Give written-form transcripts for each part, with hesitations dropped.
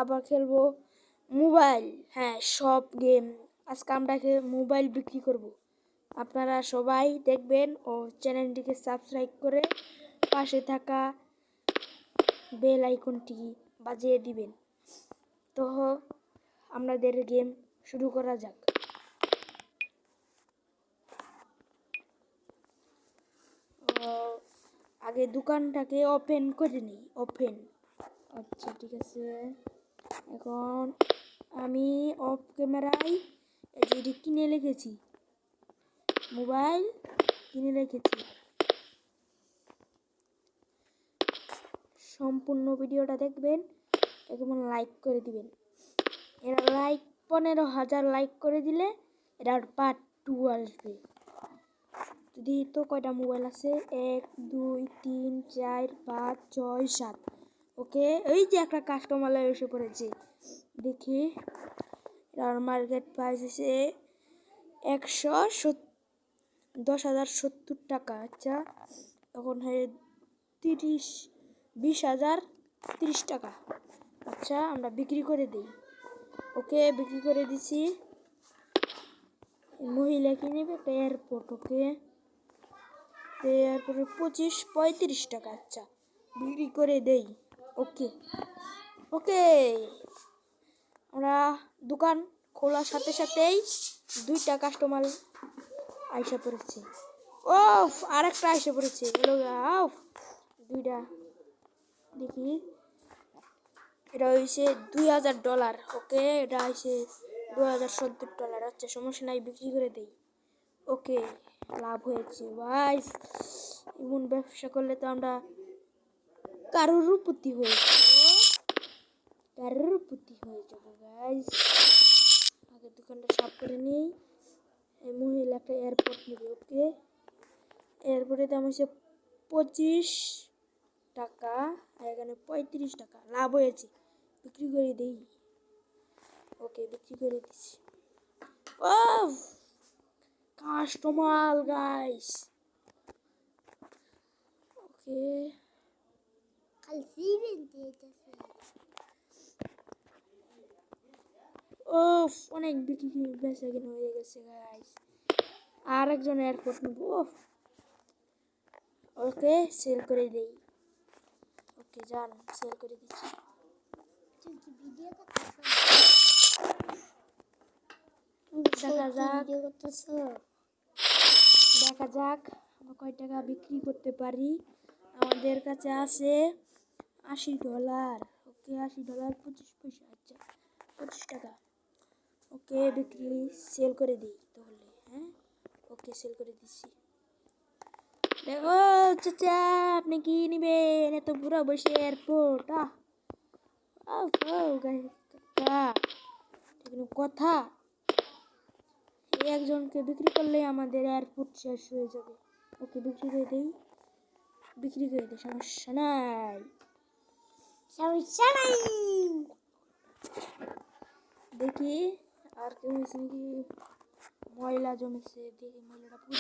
আবার খেলবো মোবাইল। হ্যাঁ, সব গেম। আজকে আমরা মোবাইল বিক্রি করব। আপনারা সবাই দেখবেন ও চ্যানেলটিকে সাবস্ক্রাইব করে পাশে থাকা বেল আইকনটি বাজিয়ে দিবেন। তো আমাদের গেম শুরু করা যাক। আগে দোকানটাকে ওপেন করে নিই। ওপেন। আচ্ছা, ঠিক আছে। এখন আমি অফ ক্যামেরায় যেটি কিনে রেখেছি, মোবাইল কিনে রেখেছি। সম্পূর্ণ ভিডিওটা দেখবেন এবং লাইক করে দিবেন। এরা 15,000 লাইক করে দিলে এটার পার্ট 2 আসবে। যদি তো কয়টা মোবাইল আছে, 1 2 3 4 5 6 7। ওকে, এই যে একটা কাস্টমার এসে পড়েছে, দেখি। এটার মার্কেট প্রাইস হচ্ছে 10,070 টাকা। আচ্ছা, এখন 20,030 টাকা। আচ্ছা, আমরা বিক্রি করে দিই। ওকে, বিক্রি করে দিছি। মহিলা কি নেবে? একটা এয়ারপোর্ট। ওকে, এয়ারপোর্টে 35 টাকা। আচ্ছা, বিক্রি করে দেই। ওকে ওকে, আমরা দোকান খোলার সাথে সাথেই 2টা কাস্টমার আইসা পড়েছে। ওফ, আরেকটা আইসা পড়েছে। দুইটা। দেখি, এটা হয়েছে $2,000। ওকে, এটা হয়েছে $2,070। আচ্ছা, সমস্যা নাই, বিক্রি করে দেই। ওকে, লাভ হয়েছে ভাই। এমন ব্যবসা করলে তো আমরা কারোরপতি হয়ে যাবো গাইস। আগে দোকানটা সাফ করে নিই। এই মহিলা একটা এয়ারপোর্ট নেবে। ওকে, এয়ারপোর্টের দাম হচ্ছে 25 টাকা, আর এখানে 35 টাকা। লাভ হয়েছে, বিক্রি করে দিই। ওকে, বিক্রি করে দিচ্ছি। ও, কাস্টমার গাইস। ওকে, অনেক বিক্রি বেচা কিনা হয়ে গেছে গাইস। আর একজন এয়ারপোর্ট নেব। ওকে, সেল করে দেই। ওকে, যান, সেল করে দিচ্ছি। দেখা যাক আমরা কয় টাকা বিক্রি করতে পারি। আমাদের কাছে আছে $80। ওকে, $80 25 পয়সা। আচ্ছা, 25 টাকা। ওকে, বিক্রি সেল করে দিই তাহলে। হ্যাঁ, ওকে, সেল করে দিচ্ছি। দেখো চাচা, আপনি কি নিবেন? এত বুড়া বসে এয়ারপোর্ট। কথা, একজনকে বিক্রি করলে আমাদের এয়ারপোর্ট শেষ হয়ে যাবে। ওকে, বিক্রি করে দিই। সমস্যা নাই। দেখি আর কেউ হয়েছে নাকি। ময়লা জমেছে, দেখি ময়লাটা কি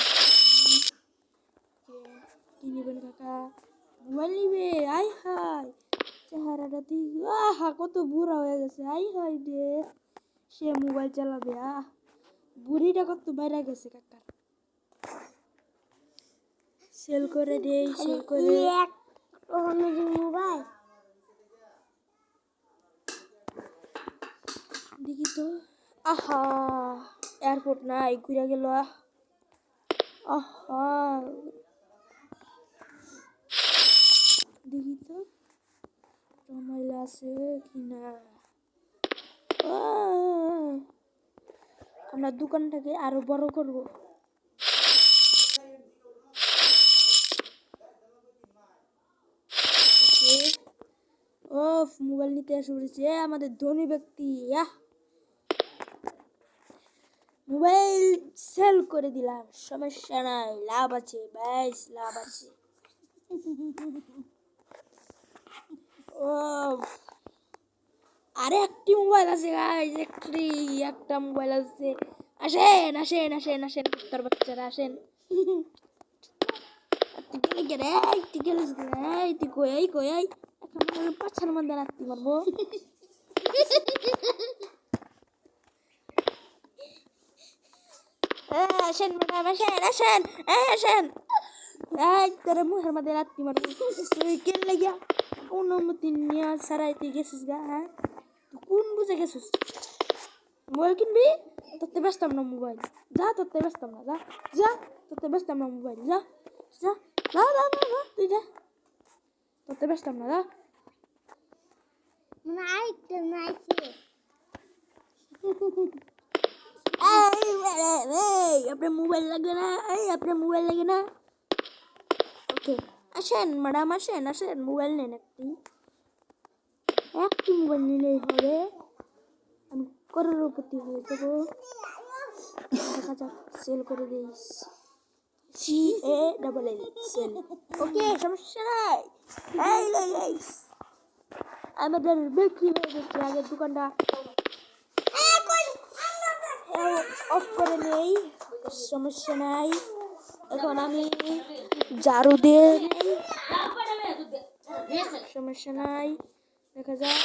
নেবেন কাকা? মোবাইল নিবে? আই হাই, চেহারাটা কত বুড়া হয়ে গেছে। আই হাই রে, সে মোবাইল চালাবে। বুড়িটা কত বাইরে গেছে কাকার। সেল করে দেই, সেল করে। মোবাইল দেখি তো। এয়ারপোর্ট নাই, ঘুরে গেল। দেখি তো ময়লা আছে কিনা। আমরা দোকানটাকে আরো বড় করব। মোবাইল নিতে এসে পড়েছে আমাদের ধনী ব্যক্তি। মোবাইল সেল করে দিলাম, সমস্যা নাই, লাভ আছে ভাই, লাভ আছে। আরে একটি মোবাইল আছে গাইস, একটা মোবাইল আছে। আসেন আসেন আসেন আসেন, কুত্তার বাচ্চারা আসেন। তুই কই পাছার মধ্যে রাখতে পারবো। আসেন ম্যাডাম, আসেন। আসেন এই তোর মুখের মধ্যে রাত্রি মারব কেন লাগিয়া অনুমতি নিয়ে সারাইতে গেছিস গা? হ্যাঁ তুই কোন বুঝে গেছিস? মোবাইল কিনবি? তোরতে ব্যস্তাম না মোবাইল, যা তোরতে ব্যস্তাম না, যা তোরতে ব্যস্তাম না মোবাইল, যা যা যা যা যা যা তুই যা, তোরতে ব্যস্তাম না, যা। আপনার মোবাইল লাগবে না, আপনার মোবাইল লাগে না। ওকে আসেন ম্যাডাম, আসেন মোবাইল নেন একটি মোবাইল নিলেই হবে, আমি করোড়পতি হয়ে যাবো। দেখা যাক, সেল করে দিই, CALL সেল। ওকে সমস্যা নাই, আমাদের বিক্রি হয়ে গেছে। আগের দোকানটা অফ করে নেই, সমস্যা নাই। এখন আমি ঝাড়ু দিয়ে সমস্যা নাই, দেখা যাক।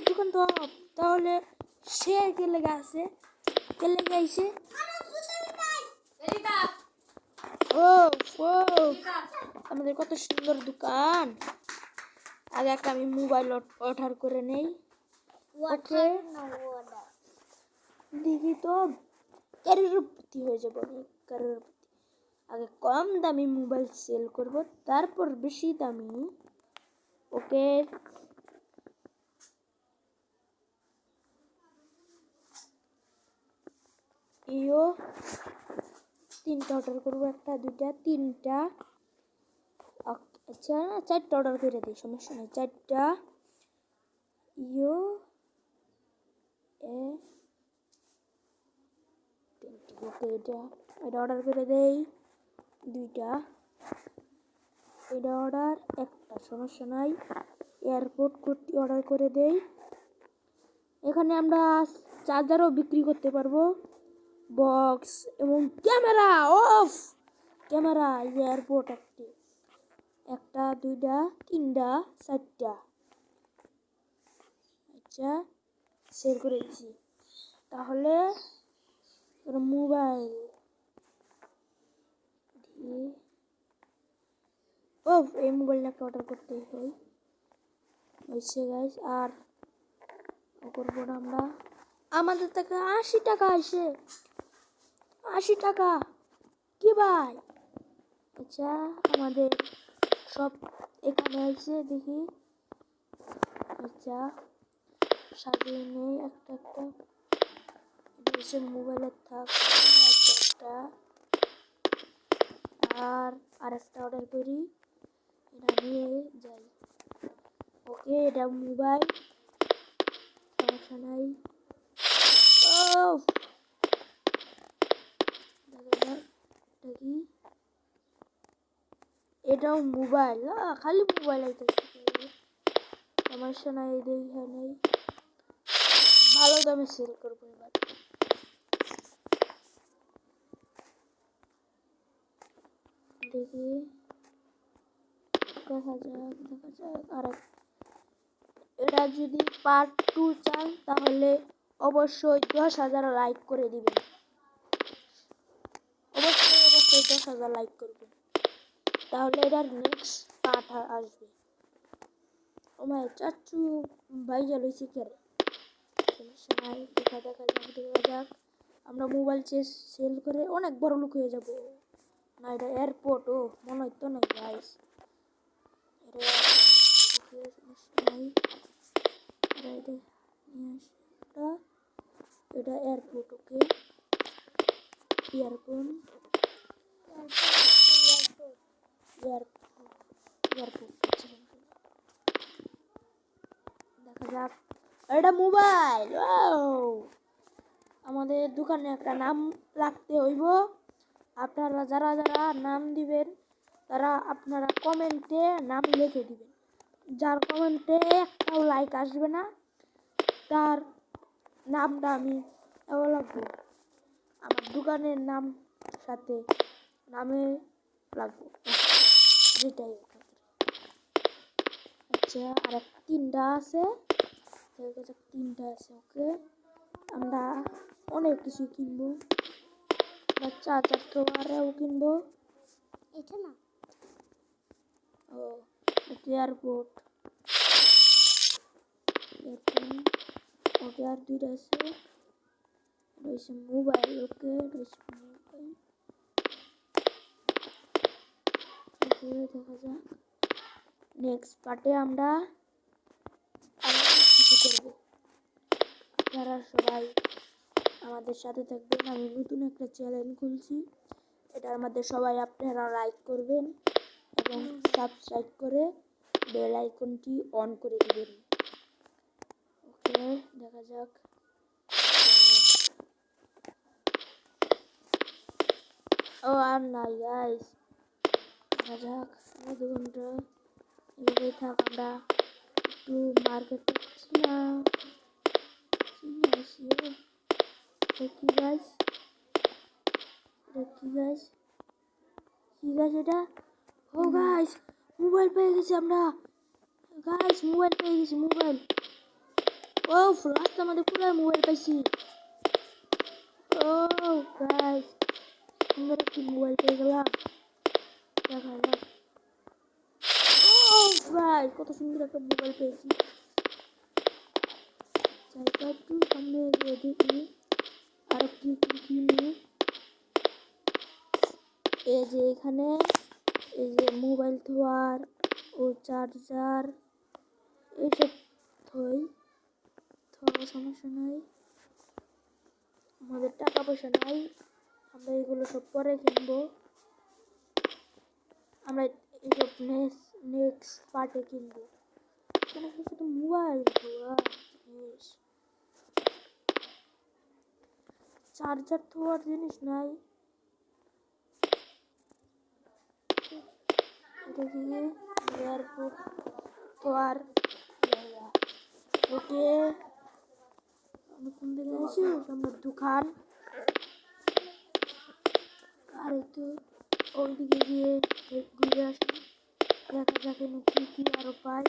দোকান তো তাহলে সে কে লেগে আছে, কে লেগে আইছে? ও ও আমাদের কত সুন্দর দোকান। আগে একটা আমি মোবাইল অর্ডার করে নেই। ওকে দেখি তো কারোরপতি হয়ে যাবো আমি, কারোরপতি। আগে কম দামি মোবাইল সেল করব, তারপর বেশি দামি। ওকে ইও তিনটা অর্ডার করবো, একটা দুইটা তিনটা, আচ্ছা চারটা অর্ডার করে দিই, সমস্যা নেই, চারটা ইও ওকে এটা অর্ডার করে দেই, দুইটা এটা অর্ডার, একটা সমস্যা নাই। এয়ারপোর্ট কুর্তি অর্ডার করে দেই। এখানে আমরা চার্জারও বিক্রি করতে পারবো, বক্স এবং ক্যামেরা অফ, ক্যামেরা এয়ারপোর্ট একটি, একটা দুইটা তিনটা চারটা, আচ্ছা সেল করে দিচ্ছি। তাহলে মোবাইল এই মোবাইলটাকে অর্ডার করতেই হয়, হয়েছে গাইস। আর করবো না আমরা, আমাদের থেকে 80 টাকা আসে, 80 টাকা কি ভাই? আচ্ছা আমাদের সব এখানে আছে, দেখি। আচ্ছা সাজিয়ে নেই একটা একটা, এটা মোবাইলের থাক একটা, আর আরেকটা অর্ডার করি, এটা নিয়ে যাই। ওকে এটা মোবাইল, সমস্যা নাই। কি এটাও মোবাইল, খালি মোবাইল আইতেছে, সমস্যা নাই। দেখা নেই, ভালো দামে সেল করবো এবার। দেখি দেখা যাক আর এটা যদি পার্ট 2 চান তাহলে অবশ্যই 10,000 লাইক করে দিবেন, অবশ্যই 10,000 লাইক করবেন, তাহলে এটার নেক্সট পার্ট আসবে। ও মাই চাচু ভাইজা লইছে কে রে, সমস্যা নাই, দেখা যাক। আমরা মোবাইল সেল করে অনেক বড় লোক হয়ে যাব। না এটা এয়ারপোর্ট, ও মনে হইতো না গাইস, এটা এয়ারপোর্ট। ওকে এয়ারপোর্ট দেখা যাক। এটা মোবাইল, আমাদের দোকানে একটা নাম রাখতে হইব। আপনারা যারা যারা নাম দিবেন তারা আপনারা কমেন্টে নাম লিখে দিবেন। যার কমেন্টে একটাও লাইক আসবে না তার নামটা আমি লাগবো, আমার দোকানের নাম সাথে নামে লাগবো, যেটাই। আচ্ছা আর তিনটা আছে, দেখা যাক 3টা আছে। ওকে, আমরা অনেক কিছু কিনবো। চার্জার তো আরও কিনবো। এটা না, ও এয়ারপোর্ট, ওকে আর 2টা আছে। রয়েছে মোবাইল। ওকে, রয়েছে মোবাইল। ওকে, দেখা যাক নেক্সট পার্টে আমরা আরো কিছু করবো। আপনারা সবাই আমাদের সাথে থাকবেন। আমি নতুন একটা চ্যানেল খুলছি, এটার মধ্যে সবাই আপনারা লাইক করবেন এবং সাবস্ক্রাইব করে বেল আইকনটি অন করে দিবেন। ওকে, দেখা যাক। ও আর নাই গাইস, দেখা যাক। 2 ঘন্টা এভাবেই থাক। আমরা একটু মার্কেট করছি না, দেখি গাইস, দেখি গাইস, কি গাইস এটা? ও গাইস, মোবাইল পেয়ে গেছি আমরা। গাইস, মোবাইল পেয়ে গেছি, মোবাইল। ও রাস্তা আমাদের পুরো মোবাইল পাইছি। ও গাইস, আমরা কি মোবাইল পেয়ে গেলাম। দেখা যাক। ও গাইস, কত সুন্দর একটা মোবাইল পেয়েছি। জায়গা একটু সামনে এগিয়ে দেখি আর কি কিনি। এই যে এখানে এই যে মোবাইল ধোয়ার ও চার্জার এইসব থই, সমস্যা নাই। আমাদের টাকা পয়সা নাই, আমরা এগুলো সব পরে কিনবো। আমরা এইসব নেক্সট পার্টে কিনবো। এখানে শুধু মোবাইল ধোয়ার জিনিস, চার্জার ধোয়ার জিনিস নাই। এটা কি এয়ারপোর্ট ধোয়ার জায়গা। ওকে, আমি কোন দিকে আছি? আমরা দোকান। আর একটু ওইদিকে গিয়ে ঘুরে আসি, দেখা যাক কি কি আরো পাই।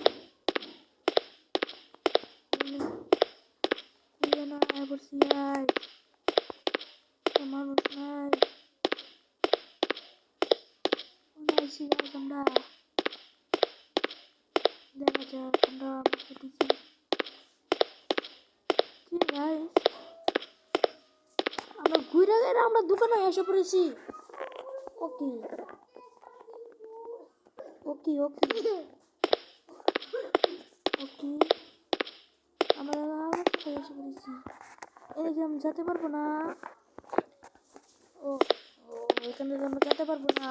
মানুষ নাই, আমরা দেখা যাক। আমরা কি গাইস, আমরা ঘুরে গেলে আমরা দোকানে এসে পড়েছি। ওকে ওকে ওকে ওকে, আমরা এসে পড়েছি। এদিকে আমি যেতে পারবো না। ও ও, এখান থেকে আমরা যেতে পারবো না।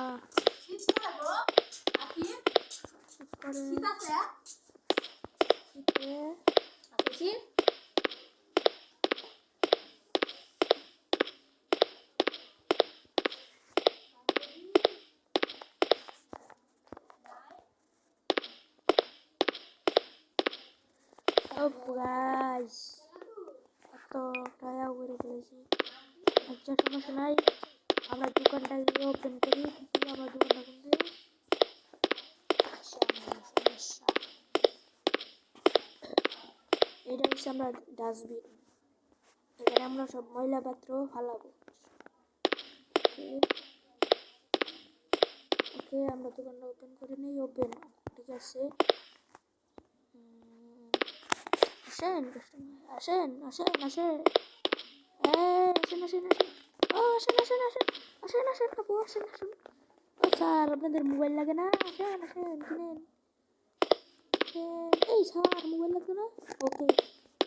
গাইস, এত টায়া করে ফেলেছি। আচ্ছা, সমস্যা নাই, আমরা দোকানটা গিয়ে ওপেন করি। আমার দোকানটা কিন্তু সমস্যা। এটা হচ্ছে আমরা ডাস্টবিন, এখানে আমরা সব ময়লা পাত্র ফালাবো। ওকে, আমরা দোকানটা ওপেন করে নিই। ওপেন, ঠিক আছে। আসেন আসেন আসেন আসেন, আসেন আসেন আসেন, ও আসেন আসেন আসেন আসেন আসেন আপু, আসেন আসেন। ও স্যার, আপনাদের মোবাইল লাগে না? আসেন আসেন, কিনেন। এই স্যার, মোবাইল লাগবে না? ওকে,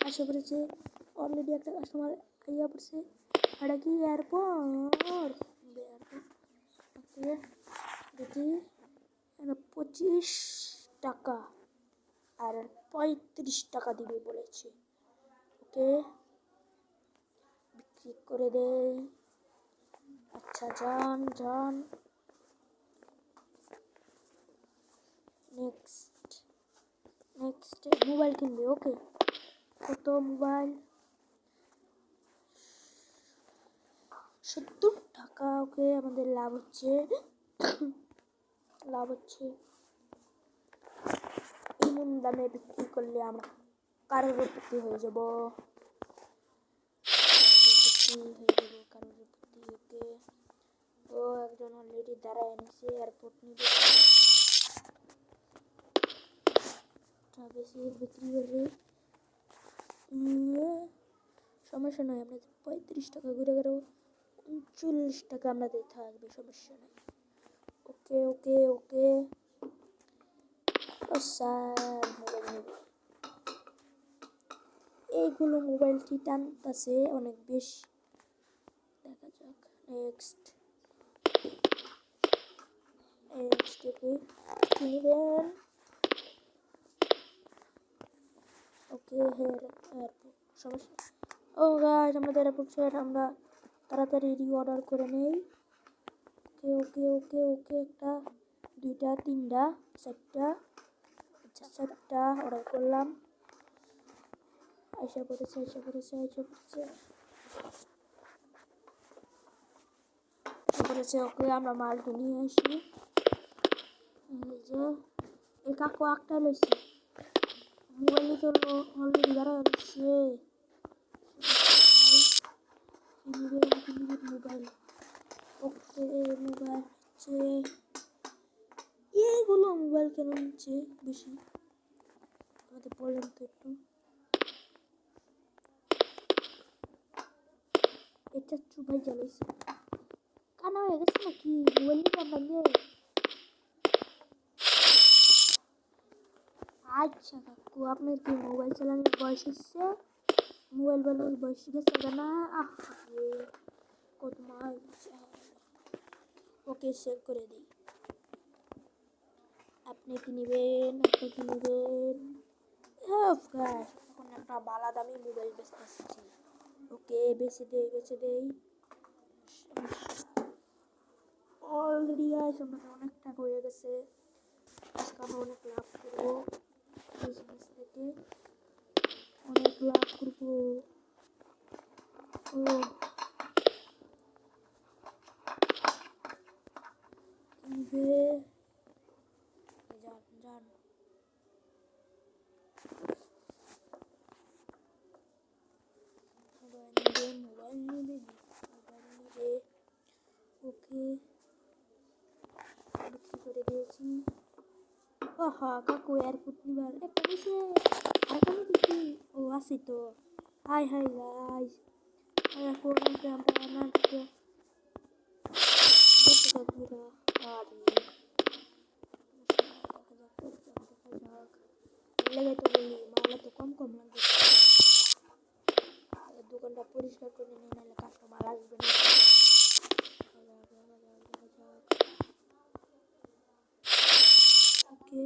আসে পড়েছে। অলরেডি একটা কাস্টমার আইয়া পড়ছে। এটা কি এয়ারপোর্ট? ওকে, দেখি 25 টাকা আর 35 টাকা দিবে বলেছে। ওকে, বিক্রি করে দেই। আচ্ছা, যান যান। নেক্সট নেক্সট মোবাইল কিনবে। ওকে, কত মোবাইল? 70 টাকা। ওকে, আমাদের লাভ হচ্ছে, লাভ হচ্ছে। এমন দামে বিক্রি করলে আমরা কারোর প্রতি হয়ে যাব, কারোর প্রতি ওকে। ও একজন অলরেডি দাঁড়ায় এনেছে, এয়ারপোর্ট নিবে, বেশি বিক্রি হলে সমস্যা নয়, আমরা 35 টাকা ঘুরে গেলেও 39 টাকা আমাদের থাকবে, সমস্যা নেই। ওকে ওকে ওকে। ও স্যার মোবাইল নেব, এইগুলো মোবাইলটি টানতেছে অনেক বেশি। দেখা যাক নেক্সট কি কিনবেন। ওকে এয়ারপোর্ট, সমস্যা। ও গাইস, আমাদের এয়ারপোর্ট শেয়ার, আমরা তাড়াতাড়ি অর্ডার করে নেই। ওকে ওকে ওকে ওকে, একটা দুইটা তিনটা চারটা, আচ্ছা 4টা অর্ডার করলাম। আইসা পড়েছে আইসা পড়েছে আইসা পড়েছে আইসা পড়েছে। ওকে আমরা মালটা নিয়ে আসি। এই যে এই কাকু একটা লইছে, মোবাইল তো অলরেডি দাঁড়া যাচ্ছে। মোবাইল, ওকে মোবাইল হচ্ছে, এইগুলো মোবাইল কেন নিচ্ছে বেশি, আমাদের বলেন তো একটু। এটা চুপাই জ্বালাইছে, কানা হয়ে গেছে নাকি মোবাইল নিয়ে আমরা দিয়ে। আচ্ছা কাকু, আপনার কি মোবাইল চালানোর বয়স হচ্ছে? মোবাইল বানানোর বয়স গেছে না? কত মাল। ওকে সেভ করে দিই। আপনি কি নেবেন? আপনি কি নেবেন? এখন একটা বালা দামি মোবাইল বেচতে আসছি। ওকে বেছে দেই। অলরেডি গাইস আমাদের অনেক টাকা হয়ে গেছে, আজকে আমরা অনেক লাভ করবো, বিজনেস থেকে অনেক লাভ করবো। ও কিনবে, যান মোবাইল নিবে। ওকে বিক্রি করে দিয়েছি। ওহা কাকু এয়ারপোর্ট নিবার একটা দিছে, আরেকটা দিচ্ছি। ও আসি তো, হাই হাই গাইস, এয়ারপোর্ট আমরা তো দেখতে কাকুরা। আরে দেখা যাক লেগে তো বলি মালা তো কম কম লাগবে, দোকানটা পরিষ্কার করে নিয়ে নাহলে কাস্টমার আসবে না। ওকে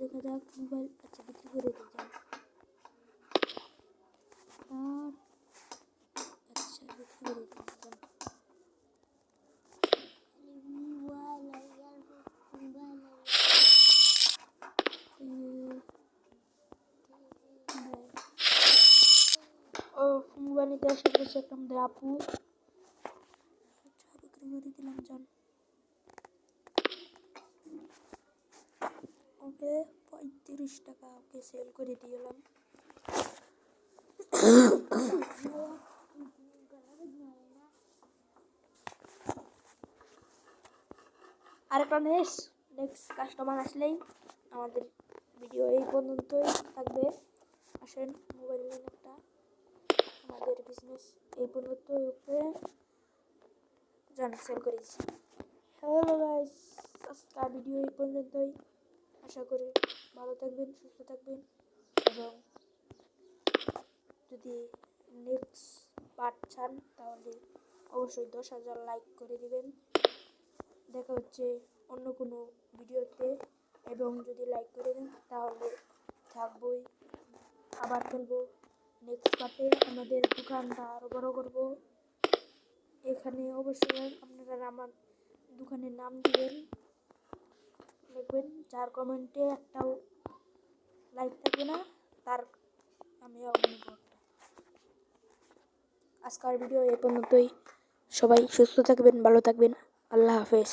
দেখা যাক মোবাইল, আচ্ছা বিক্রি করে দিই যান। আর আচ্ছা বিক্রি করে দিই যান। ও মোবাইল নিতে এসে পড়েছে একটা আমাদের আপু, আচ্ছা বিক্রি করে দিলাম যান। ওকে 35 টাকা ওকে সেল করে দিলাম। আরেকটা নেক্সট কাস্টমার আসলেই আমাদের ভিডিও এই পর্যন্তই থাকবে। আসেন মোবাইল নিন একটা, আমাদের বিজনেস এই পর্যন্তই। ওকে জান সেল করেছি। হ্যালো গাইস, আজকের ভিডিও এই পর্যন্তই। আশা করি ভালো থাকবেন, সুস্থ থাকবেন, এবং যদি নেক্সট পার্ট চান তাহলে অবশ্যই 10,000 লাইক করে দিবেন। দেখা হচ্ছে অন্য কোনো ভিডিওতে, এবং যদি লাইক করে দেন তাহলে থাকবই, আবার বলবো নেক্সট পার্টে আমাদের দোকানটা আরও বড় করব। এখানে অবশ্যই আপনারা আমার দোকানের নাম দিবেন, দেখবেন যার কমেন্টে একটাও লাইক থাকবে না তার আমি অগ্নিপথ। আজকের ভিডিও এই পর্যন্তই। সবাই সুস্থ থাকবেন, ভালো থাকবেন। আল্লাহ হাফেজ।